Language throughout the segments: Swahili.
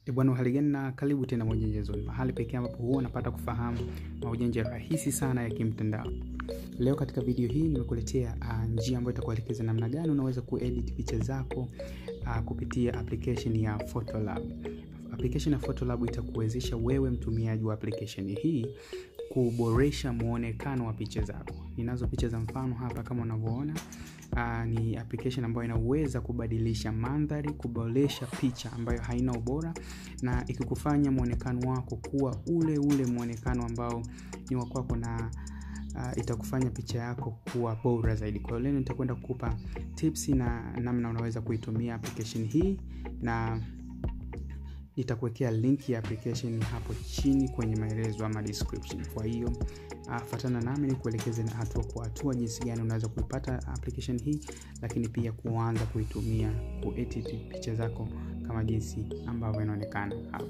Bwana hali gani na karibu tena Maujenzoni, mahali pekee ambapo huwa unapata kufahamu maujanja rahisi sana ya kimtandao. Leo katika video hii nimekuletea njia ambayo itakuelekeza namna gani unaweza kuedit picha zako kupitia application ya Photolab. Application ya Photolab itakuwezesha wewe mtumiaji wa application hii kuboresha muonekano wa picha zako. Ninazo picha za mfano hapa kama unavyoona. Ni application ambayo inaweza kubadilisha mandhari, kuboresha picha ambayo haina ubora na ikikufanya muonekano wako kuwa ule muonekano ambao ni wa kwako, na itakufanya picha yako kuwa bora zaidi. Kwa hiyo leo nitakwenda kukupa tips na namna unaweza kuitumia application hii, na nitakuwekea link ya application hapo chini kwenye maelezo ama description. Kwa hiyo fuatana nami nikuelekeze na hatua kwa hatua jinsi gani unaweza kuipata application hii, lakini pia kuanza kuitumia kuedit picha zako kama jinsi ambavyo inaonekana hapo.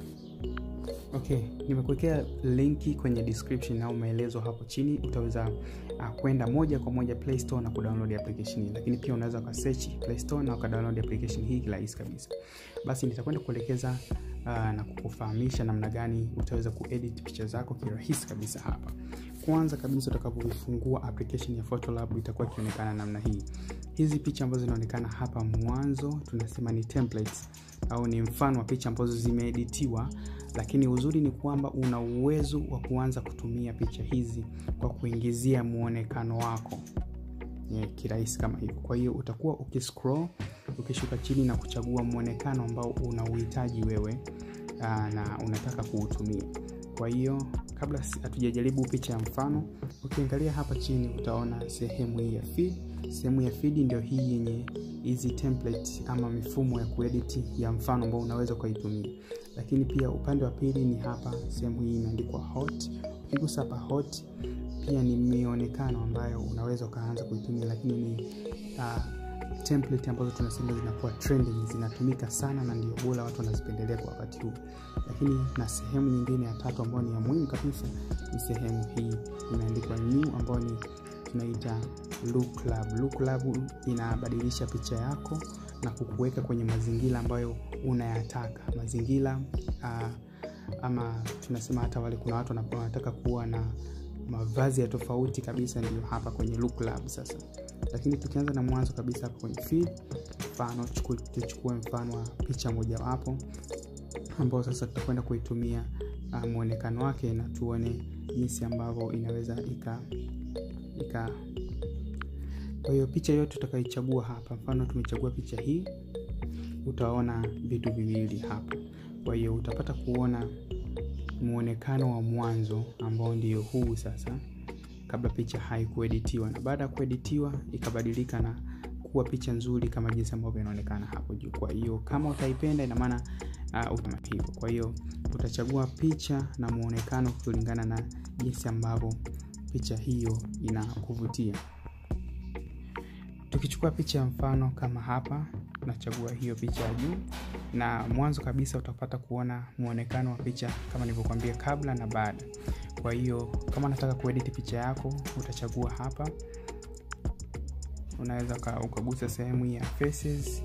Okay, nimekuwekea linki kwenye description au maelezo hapo chini. Utaweza kwenda moja kwa moja Play Store na kudownload application hii, lakini pia unaweza ka search Play Store na kudownload application hii kirahisi kabisa. Basi nitakwenda kuelekeza na kukufahamisha namna gani utaweza kuedit picha zako kirahisi kabisa hapa. Kwanza kabisa utakapofungua application ya Photolab itakuwa ikionekana namna hii. Hizi picha ambazo zinaonekana hapa mwanzo tunasema ni templates au ni mfano wa picha ambazo zimeeditiwa, lakini uzuri ni kwamba una uwezo wa kuanza kutumia picha hizi kwa kuingizia muonekano wako kirahisi kama hivyo. Kwa hiyo utakuwa ukiscroll, ukishuka chini na kuchagua muonekano ambao unauhitaji wewe na unataka kuutumia. Kwa hiyo kabla hatujajaribu picha ya mfano, ukiangalia hapa chini utaona sehemu hii ya feed. Sehemu ya feed ndio hii yenye hizi templates ama mifumo ya kuedit ya mfano ambao unaweza kuitumia. Lakini pia upande wa pili ni hapa sehemu hii imeandikwa hot. Ukigusa hapa hot pia ni mionekano ambayo unaweza kaanza kuitumia, lakini ni template ambazo tunasema zinakuwa trending, zinatumika sana na ndio bora watu wanazipendelea kwa wakati huu. Lakini na sehemu nyingine ya tatu ambayo ni ya muhimu kabisa ni sehemu hii imeandikwa new, ambayo ni tunaita look lab. Inabadilisha picha yako na kukuweka kwenye mazingira ambayo unayataka. Mazingira ama tunasema hata wale kuna watu wanataka kuwa na mavazi ya tofauti kabisa, ndio hapa kwenye look lab sasa. Lakini tukianza na mwanzo kabisa hapa kwenye feed, mfano tuchukue mfano wa picha moja wapo ambao sasa tutakwenda kuitumia muonekano wake na tuone jinsi ambavyo inaweza Kwa hiyo picha yote tutakayoichagua hapa, mfano tumechagua picha hii, utaona vitu viwili hapa. Kwa hiyo utapata kuona muonekano wa mwanzo ambao ndio huu sasa, kabla picha haikueditiwa, na baada ya kueditiwa ikabadilika na kuwa picha nzuri kama jinsi ambavyo inaonekana hapo juu. Kwa hiyo kama utaipenda, ina maana kama hivyo. Kwa hiyo utachagua picha na muonekano kulingana na jinsi ambavyo picha hiyo inakuvutia. Tukichukua picha ya mfano kama hapa, tunachagua hiyo picha ya juu, na mwanzo kabisa utapata kuona muonekano wa picha kama nilivyokuambia kabla na baada. Kwa hiyo kama unataka kuedit picha yako utachagua hapa, unaweza ukagusa sehemu ya faces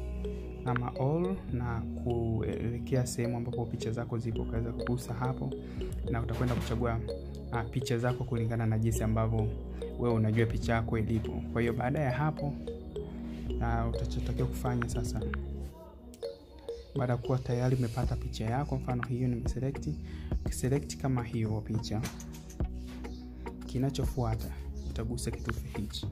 ama all na kuelekea sehemu ambapo picha zako zipo, ukaweza kugusa hapo na utakwenda kuchagua picha zako kulingana na jinsi ambavyo wewe unajua picha yako ilipo. Kwa hiyo baada ya hapo utachotakiwa kufanya sasa, baada ya kuwa tayari umepata picha yako, mfano hiyo nimeselect kama hiyo picha, kinachofuata utagusa kitufe hichi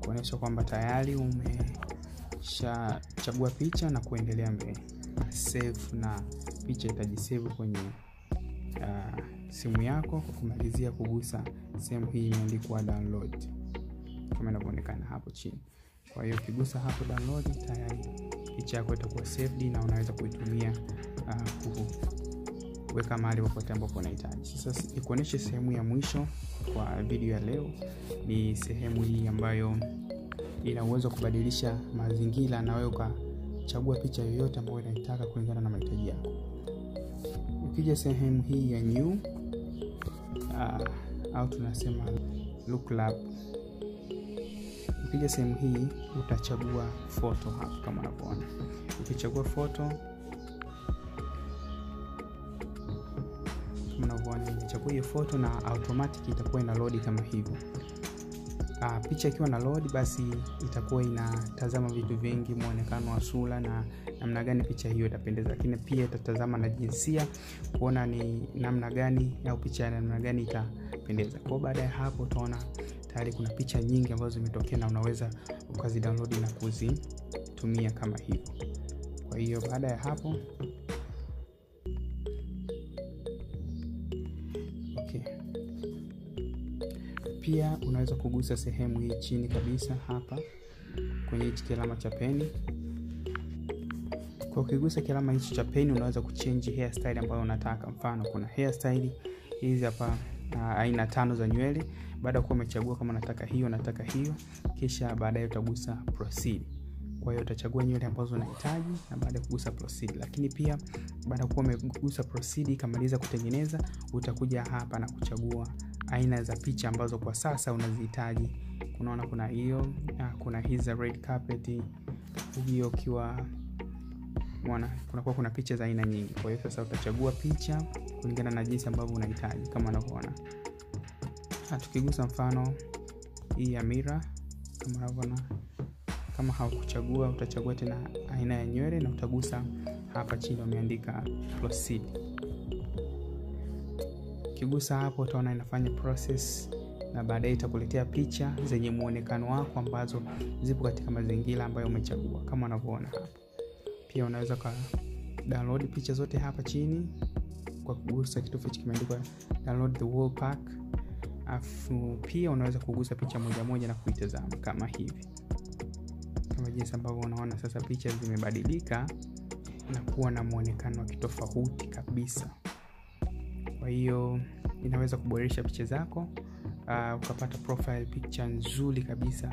kuonyesha kwamba tayari umeshachagua picha na kuendelea mbele. Save, na picha itajisave kwenye simu yako kwa kumalizia kugusa sehemu hii imeandikwa download kama inavyoonekana hapo chini. Kwa hiyo ukigusa hapo download, tayari picha yako itakuwa saved na unaweza kuitumia kuweka mahali popote ambapo unahitaji. Sasa nikuoneshe sehemu ya mwisho kwa video ya leo. Ni sehemu hii ambayo ina uwezo kubadilisha mazingira na wewe ukachagua picha yoyote ambayo unataka kulingana na mahitaji yako. Ukija sehemu hii ya new au tunasema look lab, ukija sehemu hii utachagua photo hapa kama unavyoona. Ukichagua photo utachukua hiyo photo na automatic itakuwa ina load kama hivyo. Picha ikiwa na load, basi itakuwa inatazama vitu vingi, muonekano wa sura na namna gani picha hiyo itapendeza, lakini pia itatazama na jinsia kuona ni namna gani au picha namna gani itapendeza. Kwa baada ya hapo utaona tayari kuna picha nyingi ambazo zimetokea na unaweza ukazi download na kuzitumia kama hivyo. Kwa hiyo baada ya hapo pia unaweza kugusa sehemu hii chini kabisa hapa kwenye hichi kilama cha peni. Kwa ukigusa kilama hichi cha peni unaweza kuchange hairstyle ambayo unataka. Mfano kuna hairstyle hizi hapa aina 5 za nywele. Baada ya kuwa umechagua kama nataka hiyo, kisha baadaye utagusa proceed. Kwa hiyo utachagua nywele ambazo unahitaji na baada ya kugusa proceed. Lakini pia baada ya kuwa umegusa proceed kamaliza kutengeneza, utakuja hapa na kuchagua aina za picha ambazo kwa sasa unazihitaji. Unaona kuna hiyo, kuna hizi red carpet, hiyo kiwa kuna picha za aina nyingi. Kwa hiyo sasa utachagua picha kulingana na jinsi ambavyo unahitaji kama unavyoona. Tukigusa mfano hii ya mirror kama unavyoona. Kama haukuchagua utachagua tena aina ya nywele na utagusa hapa chini wameandika proceed. Ukigusa hapo utaona inafanya process na baadaye itakuletea picha zenye muonekano wako ambazo zipo katika mazingira ambayo umechagua kama unavyoona hapa. Pia unaweza ka download picha zote hapa chini kwa kugusa kitufe kimeandikwa download the whole pack. Afu pia unaweza kugusa picha moja moja na kuitazama kama hivi. Kama jinsi ambavyo unaona sasa picha zimebadilika na kuwa na muonekano wa kitofauti kabisa. Kwa hiyo inaweza kuboresha picha zako, ukapata profile picture nzuri kabisa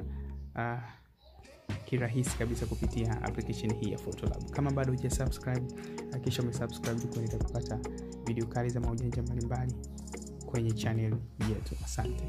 kirahisi kabisa kupitia application hii ya Photolab. Kama bado hujasubscribe, hakikisha umesubscribe ili kupata video kali za maujanja mbalimbali kwenye channel yetu. Asante.